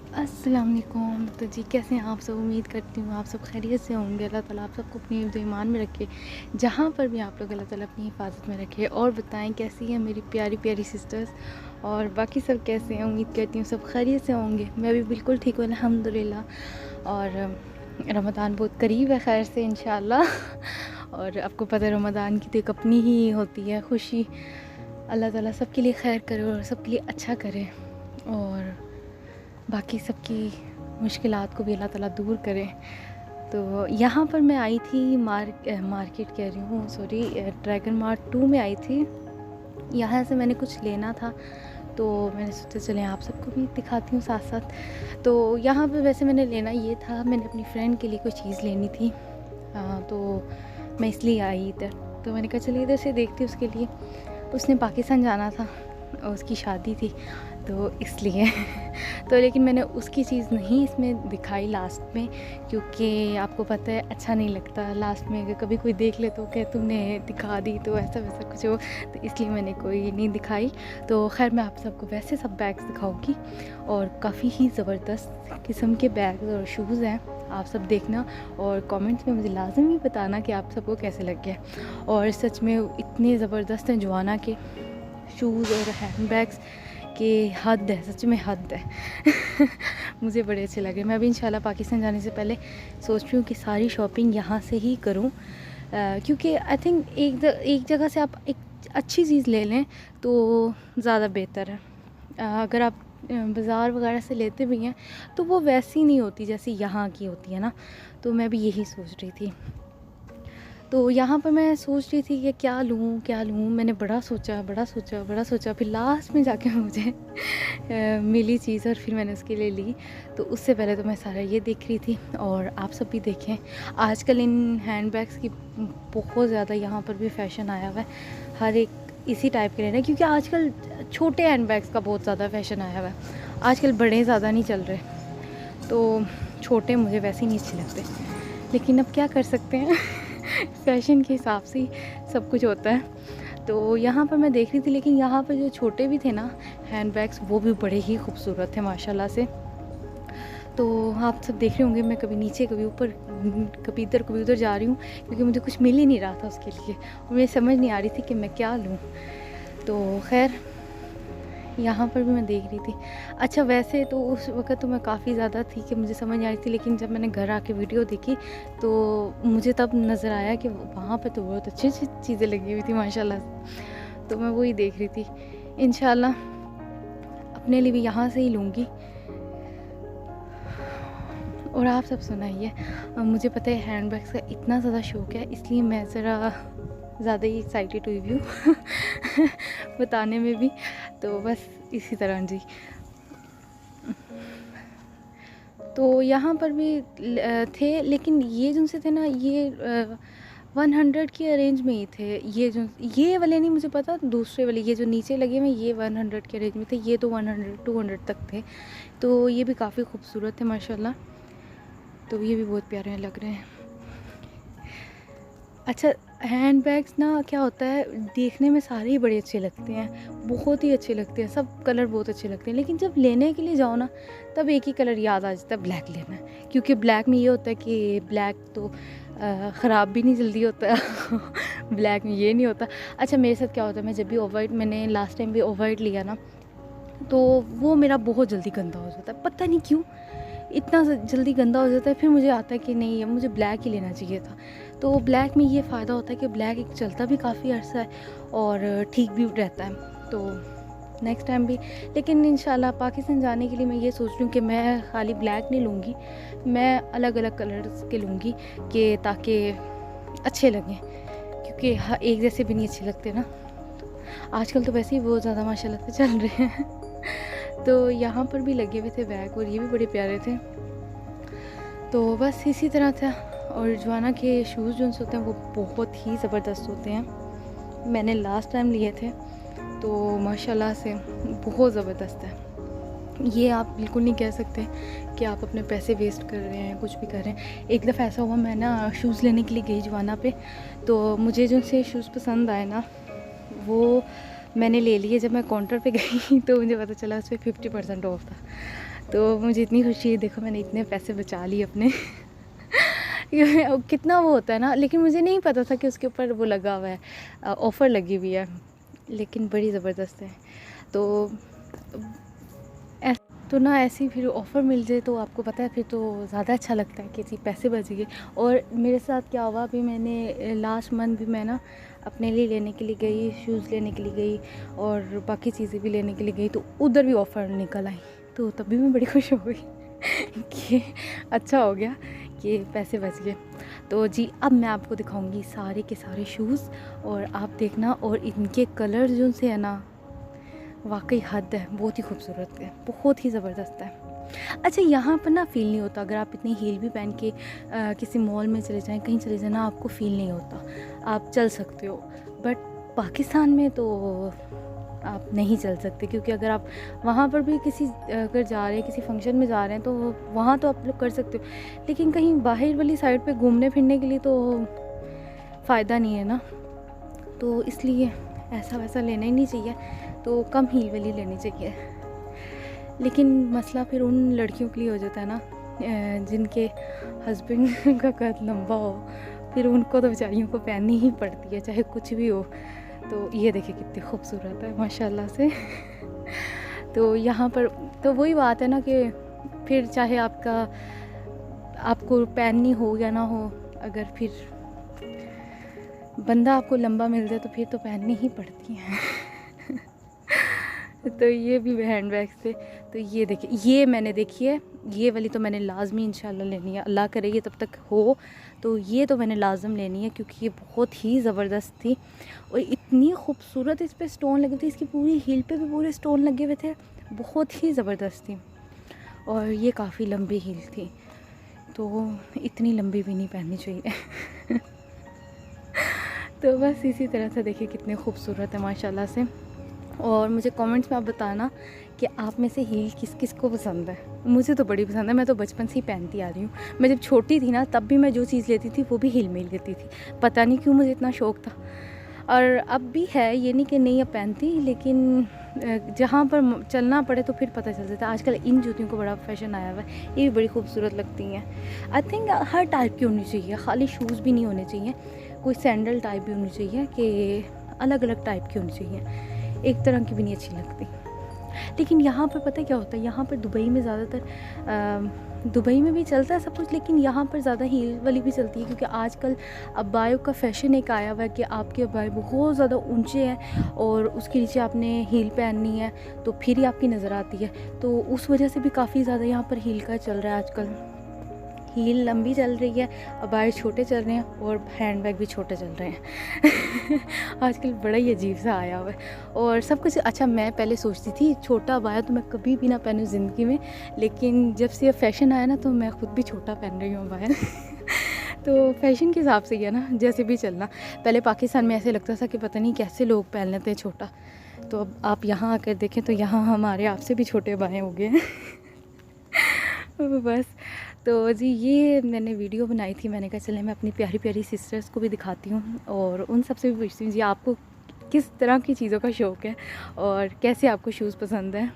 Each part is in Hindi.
अस्सलाम वालेकुम। तो जी कैसे हैं आप सब? उम्मीद करती हूँ आप सब खैरियत से होंगे। अल्लाह ताला आप सबको अपनी हिफ्ज़ ईमान में रखे, जहाँ पर भी आप लोग अल्लाह ताला अपनी हिफाजत में रखे। और बताएं कैसी हैं मेरी प्यारी प्यारी सिस्टर्स और बाकी सब कैसे हैं? उम्मीद करती हूँ सब खैरियत से होंगे। मैं भी बिल्कुल ठीक हूँ अल्हम्दुलिल्लाह। और रमज़ान बहुत करीब है खैर से इंशाअल्लाह। और आपको पता है रमज़ान की तो एक अपनी ही होती है खुशी। अल्लाह ताला सबके लिए खैर करे और सबके लिए अच्छा करे और बाकी सबकी मुश्किलात को भी अल्लाह ताला दूर करे। तो यहाँ पर मैं आई थी मार्केट कह रही हूँ, सॉरी, ड्रैगन मार्ट 2 में आई थी। यहाँ से मैंने कुछ लेना था तो मैंने सोचा चलें आप सबको भी दिखाती हूँ साथ साथ। तो यहाँ पे वैसे मैंने लेना ये था, मैंने अपनी फ्रेंड के लिए कोई चीज़ लेनी थी। तो मैं इसलिए आई इधर। तो मैंने कहा चलिए इधर से देखती हूँ उसके लिए। उसने पाकिस्तान जाना था और उसकी शादी थी तो इसलिए तो लेकिन मैंने उसकी चीज़ नहीं इसमें दिखाई लास्ट में, क्योंकि आपको पता है अच्छा नहीं लगता लास्ट में अगर कभी कोई देख ले तो क्या तुमने दिखा दी, तो ऐसा वैसा कुछ हो, तो इसलिए मैंने कोई नहीं दिखाई। तो खैर मैं आप सबको वैसे सब बैग्स दिखाऊंगी और काफ़ी ही ज़बरदस्त किस्म के बैग्स और शूज़ हैं। आप सब देखना और कमेंट्स में मुझे लाजमी बताना कि आप सबको कैसे लग गए। और सच में इतने ज़बरदस्त हैं जोआना के शूज़ और हैंड बैग्स कि हद है, सच में हद है। मुझे बड़े अच्छे लगे। मैं अभी इंशाल्लाह पाकिस्तान जाने से पहले सोच रही हूँ कि सारी शॉपिंग यहाँ से ही करूँ, क्योंकि आई थिंक एक जगह से आप एक अच्छी चीज़ ले लें तो ज़्यादा बेहतर है। अगर आप बाज़ार वगैरह से लेते भी हैं तो वो वैसी नहीं होती जैसी यहाँ की होती है ना। तो मैं भी यही सोच रही थी। तो यहाँ पर मैं सोच रही थी कि क्या लूँ। मैंने बड़ा सोचा फिर लास्ट में जाके मुझे मिली चीज़ और फिर मैंने उसके लिए ली। तो उससे पहले तो मैं सारा ये देख रही थी और आप सब भी देखें। आजकल इन हैंड बैग्स की बहुत ज़्यादा यहाँ पर भी फ़ैशन आया हुआ है। हर एक इसी टाइप के लेना, क्योंकि आजकल छोटे हैंड बैग्स का बहुत ज़्यादा फ़ैशन आया हुआ है। आजकल बड़े ज़्यादा नहीं चल रहे, तो छोटे मुझे वैसे ही नहीं अच्छे लगते, लेकिन अब क्या कर सकते हैं। फ़ैशन के हिसाब से ही सब कुछ होता है। तो यहाँ पर मैं देख रही थी, लेकिन यहाँ पर जो छोटे भी थे ना हैंड बैग्स, वो भी बड़े ही खूबसूरत थे माशाल्लाह से। तो आप सब देख रहे होंगे मैं कभी नीचे कभी ऊपर कभी इधर कभी उधर जा रही हूँ, क्योंकि मुझे कुछ मिल ही नहीं रहा था उसके लिए और मुझे समझ नहीं आ रही थी कि मैं क्या लूँ। तो खैर यहाँ पर भी मैं देख रही थी। अच्छा वैसे तो उस वक़्त तो मैं काफ़ी ज़्यादा थी कि मुझे समझ नहीं आ रही थी, लेकिन जब मैंने घर आके वीडियो देखी तो मुझे तब नज़र आया कि वहाँ पे तो बहुत अच्छी-अच्छी चीज़ें लगी हुई थी माशाल्लाह। तो मैं वही देख रही थी। इंशाल्लाह अपने लिए भी यहाँ से ही लूँगी। और आप सब सुनाइए। मुझे पता है हैंड बैग्स का इतना ज़्यादा शौक़ है, इसलिए मैं ज़रा ज़्यादा ही एक्साइटेड हुई हूँ बताने में भी। तो बस इसी तरह जी। तो यहाँ पर भी थे, लेकिन ये जिनसे थे ना ये 100 के रेंज में ही थे। ये वाले नहीं मुझे पता, दूसरे वाले ये जो नीचे लगे हुए ये 100 के रेंज में थे। ये तो 100-200 तक थे। तो ये भी काफ़ी खूबसूरत थे माशाल्लाह। तो ये भी बहुत प्यारे लग रहे हैं। अच्छा हैंड बैग्स ना क्या होता है, देखने में सारे ही बड़े अच्छे लगते हैं, बहुत ही अच्छे लगते हैं, सब कलर बहुत अच्छे लगते हैं, लेकिन जब लेने के लिए जाओ ना तब एक ही कलर याद आ जाता है, ब्लैक लेना है। क्योंकि ब्लैक में ये होता है कि ब्लैक तो ख़राब भी नहीं जल्दी होता। ब्लैक में ये नहीं होता। अच्छा मेरे साथ क्या होता है, मैं जब भी ओवर मैंने लास्ट टाइम भी ओवर लिया ना, तो वो मेरा बहुत जल्दी गंदा हो जाता है, पता नहीं क्यों इतना जल्दी गंदा हो जाता है। फिर मुझे आता है कि नहीं मुझे ब्लैक ही लेना चाहिए था। तो ब्लैक में ये फ़ायदा होता है कि ब्लैक एक चलता भी काफ़ी अर्सा है और ठीक भी रहता है। तो नेक्स्ट टाइम भी, लेकिन इंशाल्लाह पाकिस्तान जाने के लिए मैं ये सोच रही हूँ कि मैं खाली ब्लैक नहीं लूँगी, मैं अलग अलग कलर्स के लूँगी कि ताकि अच्छे लगें, क्योंकि एक जैसे भी नहीं अच्छे लगते ना। आजकल तो वैसे ही बहुत ज़्यादा माशाल्लाह से चल रहे हैं। तो यहाँ पर भी लगे हुए थे बैग और ये भी बड़े प्यारे थे। तो बस इसी तरह था। और जोआना के शूज़ जो होते हैं वो बहुत ही ज़बरदस्त होते हैं। मैंने लास्ट टाइम लिए थे तो माशाल्लाह से बहुत ज़बरदस्त है। ये आप बिल्कुल नहीं कह सकते कि आप अपने पैसे वेस्ट कर रहे हैं, कुछ भी कर रहे हैं। एक दफ़ा ऐसा हुआ, मैं ना शूज़ लेने के लिए गई जोआना पे, तो मुझे जो से शूज़ पसंद आए ना वो मैंने ले लिए। जब मैं काउंटर पे गई तो मुझे पता चला उस पर 50% ऑफ था। तो मुझे इतनी खुशी है, देखो मैंने इतने पैसे बचा लिए अपने कितना वो होता है ना, लेकिन मुझे नहीं पता था कि उसके ऊपर वो लगा हुआ है, ऑफ़र लगी हुई है, लेकिन बड़ी ज़बरदस्त है। तो ना ऐसी फिर ऑफ़र मिल जाए तो आपको पता है फिर तो ज़्यादा अच्छा लगता है कि जी पैसे बच गए। और मेरे साथ क्या हुआ, अभी मैंने लास्ट मंथ भी मैं ना अपने लिए लेने के लिए गई, शूज़ लेने के लिए गई और बाकी चीज़ें भी लेने के लिए गई, तो उधर भी ऑफ़र निकल आई, तो तभी मैं बड़ी खुश हो गई कि अच्छा हो गया कि पैसे बच गए। तो जी अब मैं आपको दिखाऊंगी सारे के सारे शूज़ और आप देखना, और इनके कलर जो से है ना वाकई हद है, बहुत ही खूबसूरत है, बहुत ही ज़बरदस्त है। अच्छा यहाँ पर ना फ़ील नहीं होता, अगर आप इतनी हील भी पहन के किसी मॉल में चले जाएं, कहीं चले जाएं ना, आपको फ़ील नहीं होता, आप चल सकते हो। बट पाकिस्तान में तो आप नहीं चल सकते, क्योंकि अगर आप वहाँ पर भी किसी अगर जा रहे हैं, किसी फंक्शन में जा रहे हैं, तो वहाँ तो आप लोग कर सकते हो, लेकिन कहीं बाहर वाली साइड पे घूमने फिरने के लिए तो फ़ायदा नहीं है ना, तो इसलिए ऐसा वैसा लेना ही नहीं चाहिए, तो कम हील वाली लेनी चाहिए। लेकिन मसला फिर उन लड़कियों के लिए हो जाता है ना जिनके हस्बैंड का कद लंबा हो, फिर उनको तो बेचारियों को पहननी ही पड़ती है चाहे कुछ भी हो। तो ये देखिए कितनी खूबसूरत है माशाल्लाह से तो यहाँ पर तो वही बात है ना कि फिर चाहे आपको पहननी हो या ना हो, अगर फिर बंदा आपको लंबा मिल जाए तो फिर तो पहननी ही पड़ती हैं तो ये भी हैंड बैग थे, तो ये देखिए, ये मैंने देखी है, ये वाली तो मैंने लाजमी इंशाल्लाह लेनी है, अल्लाह करे ये तब तक हो, तो ये तो मैंने लाजम लेनी है, क्योंकि ये बहुत ही ज़बरदस्त थी और इतनी खूबसूरत इस पर स्टोन लगे थे, इसकी पूरी हील पे भी पूरे स्टोन लगे हुए थे, बहुत ही ज़बरदस्त थी। और ये काफ़ी लंबी हील थी, तो इतनी लंबी भी नहीं पहननी चाहिए तो बस इसी तरह से देखिए कितने खूबसूरत है माशाल्लाह से। और मुझे कमेंट्स में आप बताना कि आप में से हील किस किस को पसंद है। मुझे तो बड़ी पसंद है, मैं तो बचपन से ही पहनती आ रही हूँ। मैं जब छोटी थी ना तब भी मैं जो चीज़ लेती थी वो भी हील में ही लेती थी, पता नहीं क्यों मुझे इतना शौक़ था। और अब भी है, ये नहीं कि नहीं अब पहनती, लेकिन जहाँ पर चलना पड़े तो फिर पता चल जाता है। आजकल इन जूतियों को बड़ा फैशन आया हुआ है, ये भी बड़ी खूबसूरत लगती हैं। आई थिंक हर टाइप की होनी चाहिए, खाली शूज़ भी नहीं होने चाहिए, कोई सैंडल टाइप भी होनी चाहिए, कि अलग अलग टाइप की होनी चाहिए, एक तरह की भी नहीं अच्छी लगती। लेकिन यहाँ पर पता है क्या होता है, यहाँ पर दुबई में ज़्यादातर दुबई में भी चलता है सब कुछ, लेकिन यहाँ पर ज़्यादा हील वाली भी चलती है, क्योंकि आजकल अब्बायों का फ़ैशन एक आया हुआ है कि आपके अब्बाई बहुत ज़्यादा ऊंचे हैं और उसके नीचे आपने हील पहननी है तो फिर ही आपकी नज़र आती है। तो उस वजह से भी काफ़ी ज़्यादा यहाँ पर हील का चल रहा है आजकल, हील लंबी चल रही है, अबाए छोटे चल रहे हैं और हैंड बैग भी छोटे चल रहे हैं आजकल बड़ा ही अजीब सा आया हुआ है और सब कुछ। अच्छा मैं पहले सोचती थी छोटा अबाया तो मैं कभी भी ना पहनूँ ज़िंदगी में, लेकिन जब से ये फ़ैशन आया ना तो मैं ख़ुद भी छोटा पहन रही हूँ अबाया तो फ़ैशन के हिसाब से ही है ना, जैसे भी चलना। पहले पाकिस्तान में ऐसे लगता था कि पता नहीं कैसे लोग पहन लेते हैं छोटा, तो अब आप यहाँ आकर देखें तो यहाँ हमारे आपसे भी छोटे अबाए हो गए हैं बस। तो जी ये मैंने वीडियो बनाई थी, मैंने कहा चले मैं अपनी प्यारी प्यारी सिस्टर्स को भी दिखाती हूँ और उन सबसे भी पूछती हूँ जी आपको किस तरह की चीज़ों का शौक़ है और कैसे आपको शूज़ पसंद है।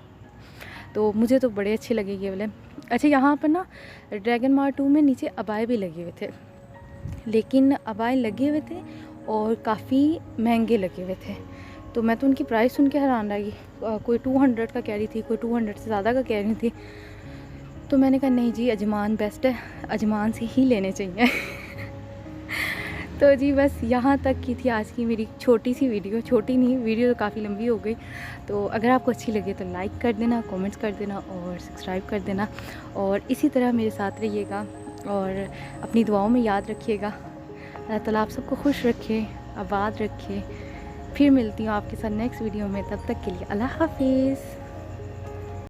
तो मुझे तो बड़े अच्छे लगे ये वाले। अच्छा यहाँ पर ना ड्रैगन मार्ट 2 में नीचे अबाए भी लगे हुए थे, लेकिन अबाए लगे हुए थे और काफ़ी महंगे लगे हुए थे, तो मैं तो उनकी प्राइस सुन के हैरान रही। कोई 200 का कह रही थी, कोई 200 से ज़्यादा का कह रही थी, तो मैंने कहा नहीं जी अजमान बेस्ट है, अजमान से ही लेने चाहिए तो जी बस यहाँ तक की थी आज की मेरी छोटी सी वीडियो, छोटी नहीं वीडियो तो काफ़ी लंबी हो गई। तो अगर आपको अच्छी लगे तो लाइक कर देना, कमेंट्स कर देना और सब्सक्राइब कर देना और इसी तरह मेरे साथ रहिएगा और अपनी दुआओं में याद रखिएगा। अल्लाह ताला आप सबको खुश रखे, आबाद रखे। फिर मिलती हूँ आपके साथ नेक्स्ट वीडियो में, तब तक के लिए अल्लाह हाफिज़।